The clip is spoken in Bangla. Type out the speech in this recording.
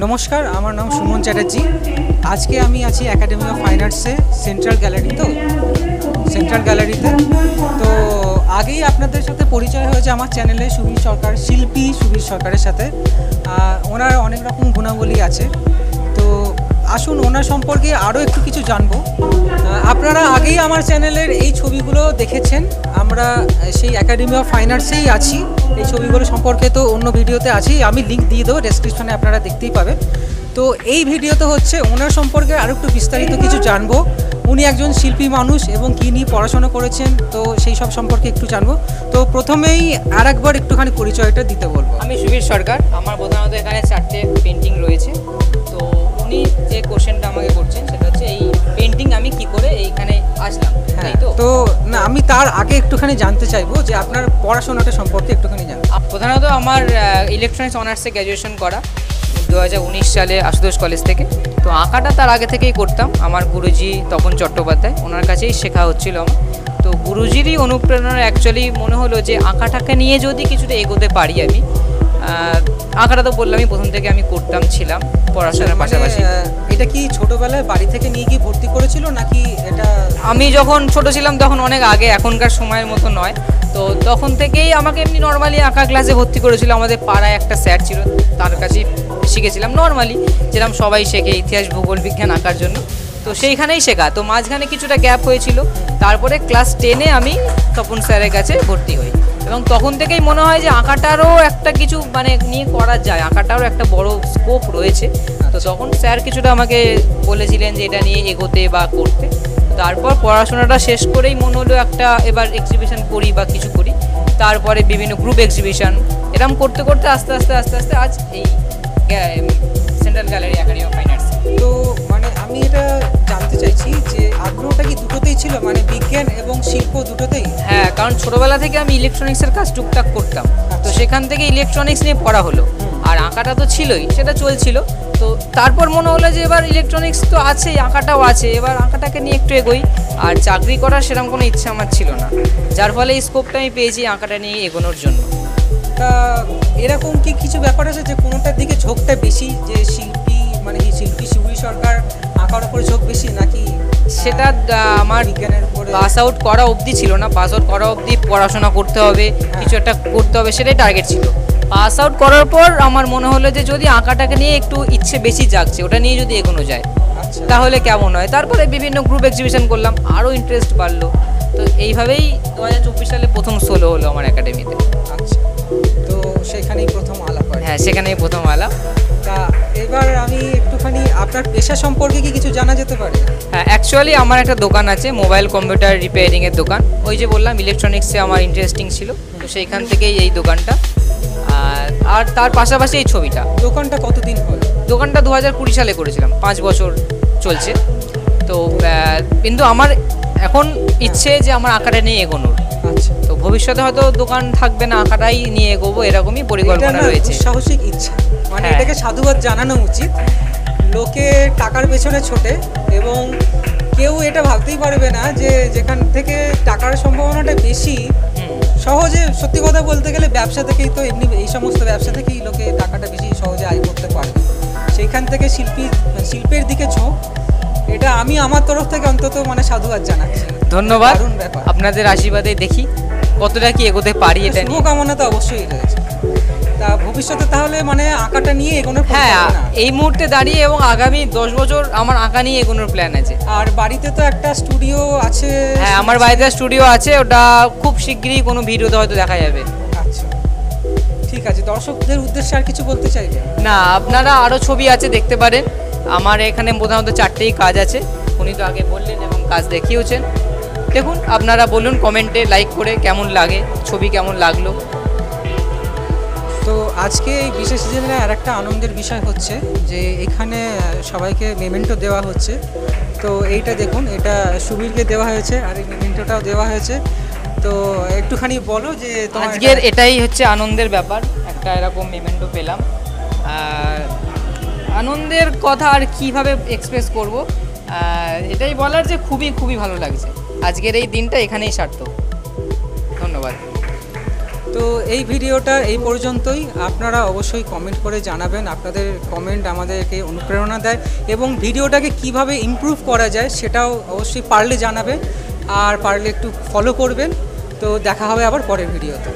নমস্কার, আমার নাম সুমন চ্যাটার্জি। আজকে আমি আছি একাডেমি অফ ফাইন আর্টসে সেন্ট্রাল গ্যালারিতে। তো আগেই আপনাদের সাথে পরিচয় হয়েছে আমার চ্যানেলে শিল্পী সুবীর সরকারের সাথে। ওনার অনেক রকম গুণাবলী আছে, তো আসুন ওনার সম্পর্কে আরও একটু কিছু জানবো। আপনারা আগেই আমার চ্যানেলের এই ছবিগুলো দেখেছেন, আমরা সেই একাডেমি অফ ফাইন আর্টসেই আছি। এই ছবিগুলো সম্পর্কে তো অন্য ভিডিওতে আছেই, আমি লিঙ্ক দিয়ে দেবো ডেসক্রিপশনে, আপনারা দেখতেই পাবেন। তো এই ভিডিওতে হচ্ছে ওনার সম্পর্কে আরও একটু বিস্তারিত কিছু জানবো। উনি একজন শিল্পী মানুষ এবং কী নিয়ে পড়াশোনা করেছেন, তো সেই সব সম্পর্কে একটু জানবো। তো প্রথমেই আর একবার একটুখানি পরিচয়টা দিতে বলবো। আমি সুবীর সরকার। আমার প্রধানত এখানে 4টে পেন্টিং রয়েছে। তো উনি যে কোশ্চেনটা আমাকে করছেন সেটা হচ্ছে এই পেন্টিং আমি কি করে এইখানে আসলাম, তাই তো? তো না, আমি তার আগে একটুখানি জানতে চাইবো যে আপনার পড়াশোনাটা সম্পর্কে একটুখানি জানবো। প্রধানত আমার ইলেকট্রনিক্স অনার্সে গ্র্যাজুয়েশন করা 2019 সালে আশুতোষ কলেজ থেকে। তো আঁকাটা তার আগে থেকেই করতাম। আমার গুরুজি তপন চট্টোপাধ্যায়, ওনার কাছেই শেখা হচ্ছিল আমার। তো গুরুজিরই অনুপ্রেরণা অ্যাকচুয়ালি মনে হলো যে আঁকাটাকে নিয়ে যদি কিছুটা এগোতে পারি আমি। আঁকাটা তো বললামই প্রথম থেকে আমি ছিলাম পড়াশোনার পাশাপাশি। এটা কি ছোটবেলায় বাড়ি থেকে নিয়ে গিয়ে ভর্তি করেছিল নাকি এটা? আমি যখন ছোট ছিলাম তখন অনেক আগে, এখনকার সময়ের মতো নয়। তো তখন থেকেই আমাকে এমনি নর্মালি আঁকা ক্লাসে ভর্তি করেছিল। আমাদের পাড়ায় একটা স্যার ছিল, তার কাছে শিখেছিলাম নর্মালি, যেরকম সবাই শেখে ইতিহাস ভূগোল বিজ্ঞান আঁকার জন্য। তো সেইখানেই শেখা। তো মাঝখানে কিছুটা গ্যাপ হয়েছিল, তারপরে ক্লাস 10-এ আমি তপন স্যারের কাছে ভর্তি হই। এবং তখন থেকেই মনে হয় যে আঁকাটারও একটা কিছু নিয়ে করা যায়, আঁকাটারও একটা বড় স্কোপ রয়েছে। তো তখন স্যার কিছুটা আমাকে বলেছিলেন যে এটা নিয়ে এগোতে বা করতে। তারপর পড়াশোনাটা শেষ করেই মনে হলো একটা এবার এক্সিবিশন করি বা কিছু করি। তারপরে বিভিন্ন গ্রুপ এক্সিবিশন এরকম করতে করতে আস্তে আস্তে আজ এই central gallery academy of fine arts. তো আমি এটা জানতে চাইছি যে আগ্রহটা কি দুটোতেই ছিল, বিজ্ঞান এবং শিল্প দুটোতেই? হ্যাঁ, কারণ ছোটোবেলা থেকে আমি ইলেকট্রনিক্সের কাজ টুকটাক করতাম। তো সেখান থেকে ইলেকট্রনিক্স নিয়ে পড়া হলো, আর আঁকাটা তো ছিলই, সেটা চলছিল। তো তারপর মনে হলো যে এবার ইলেকট্রনিক্স তো আছেই, আঁকাটাও আছে, এবার আঁকাটাকে নিয়ে একটু এগোই। আর চাকরি করার সেরকম কোনো ইচ্ছা আমার ছিল না, যার ফলে এই স্কোপটা আমি পেয়েছি আঁকাটা নিয়ে এগোনোর জন্য। তা এরকম কি কিছু ব্যাপার আছে যে কোনোটার দিকে ঝোঁকটা বেশি, যে শিল্পী শিল্পী সুবীর সরকার আঁকার উপরে ঝোঁক বেশি, নাকি সেটা আমার বিজ্ঞানের উপরে? পাস আউট করা অবধি ছিল না। পাস আউট করা অবধি পড়াশোনা করতে হবে, কিছু একটা করতে হবে, সেটাই টার্গেট ছিল। পাস আউট করার পর আমার মনে হলো যে যদি আঁকাটাকে নিয়ে একটু ইচ্ছে বেশি জাগছে, ওটা নিয়ে যদি এগোনো যায় তাহলে কেমন হয়। তারপরে বিভিন্ন গ্রুপ এক্সিবিশন করলাম, আরও ইন্টারেস্ট বাড়লো। তো এইভাবেই 2024 সালে প্রথম সোলো হলো আমার একাডেমিতে। আচ্ছা, তো সেখানেই প্রথম আলাপ? হ্যাঁ, সেখানেই প্রথম আলাপ। তা এবার আমি একটুখানি আপনার পেশা সম্পর্কে কি কিছু জানা যেতে পারে? হ্যাঁ, অ্যাকচুয়ালি আমার একটা দোকান আছে, মোবাইল কম্পিউটার রিপেয়ারিংয়ের দোকান। ওই যে বললাম ইলেকট্রনিক্সে আমার ইন্টারেস্টিং ছিল, তো সেইখান থেকেই এই দোকানটা। আর তার পাশাপাশি এই ছবিটা। দোকানটা কতদিন হলো? দোকানটা 2020 সালে করেছিলাম, 5 বছর চলছে। তো কিন্তু আমার এখন ইচ্ছে যে আমার আঁকাটা নিয়ে এগোনোর। আচ্ছা, তো ভবিষ্যতে হয়তো দোকান থাকবে না, আঁকাটাই নিয়ে এগোবো, এরকমই পরিকল্পনা রয়েছে। সাহসিক ইচ্ছা, এটাকে সাধুবাদ জানানো উচিত। লোকে টাকার পেছনে ছোটে এবং কেউ এটা ভাবতেই পারবে না যে যেখান থেকে টাকার সম্ভাবনাটা বেশি, সহজে, সত্যি কথা বলতে গেলে ব্যবসা থেকেই তো, এমনি এই সমস্ত ব্যবসা থেকেই লোকে টাকাটা বেশি সহজে আয় করতে পারে। সেইখান থেকে শিল্পের দিকে ঝোঁক, এটা আমি আমার তরফ থেকে অন্তত সাধুবাদ জানাচ্ছি। ধন্যবাদ। আপনাদের আশীর্বাদে দেখি কতটা কি এগোতে পারি। এটা নিয়ে শুভকামনা তো অবশ্যই রয়েছে। তা ভবিষ্যতে তাহলে আঁকাটা নিয়ে এগোনোর? হ্যাঁ, এই মুহূর্তে দাঁড়িয়ে এবং আগামী 10 বছর আমার আঁকা নিয়ে এগোনোর প্ল্যান আছে। আর বাড়িতে তো একটা স্টুডিও আছে? হ্যাঁ, আমার বাড়িতে স্টুডিও আছে, ওটা খুব শিগগিরই কোনো ভিডিওতে হয়তো দেখা যাবে। আচ্ছা, ঠিক আছে। দর্শকদের উদ্দেশ্যে আর কিছু বলতে চাইবে? না, আপনারা আরও ছবি আছে দেখতে পারেন। আমার এখানে প্রধানত 4টেই কাজ আছে, উনি তো আগে বললেন এবং কাজ দেখিয়েছেন। দেখুন, আপনারা বলুন কমেন্টে লাইক করে কেমন লাগে, ছবি কেমন লাগলো। তো আজকে এই বিশেষ দিনে আর একটা আনন্দের বিষয় হচ্ছে যে এখানে সবাইকে মেমেন্টো দেওয়া হচ্ছে। তো এইটা দেখুন, এটা সুবীরকে দেওয়া হয়েছে আর এই মেমেন্টোটাও দেওয়া হয়েছে। তো একটুখানি বলো যে আজকের এটাই হচ্ছে আনন্দের ব্যাপার, একটা এরকম মেমেন্টো পেলাম। আনন্দের কথা আর কীভাবে এক্সপ্রেস করব, এটাই বলার যে খুবই খুবই ভালো লাগছে। আজকের এই দিনটা এখানেই সার্থক। ধন্যবাদ। তো এই ভিডিওটা এই পর্যন্তই। আপনারা অবশ্যই কমেন্ট করে জানাবেন, আপনাদের কমেন্ট আমাদেরকে অনুপ্রেরণা দেয় এবং ভিডিওটাকে কিভাবে ইমপ্রুভ করা যায় সেটাও অবশ্যই পারলে জানাবেন, আর পারলে একটু ফলো করবেন। তো দেখা হবে আবার পরের ভিডিওতে।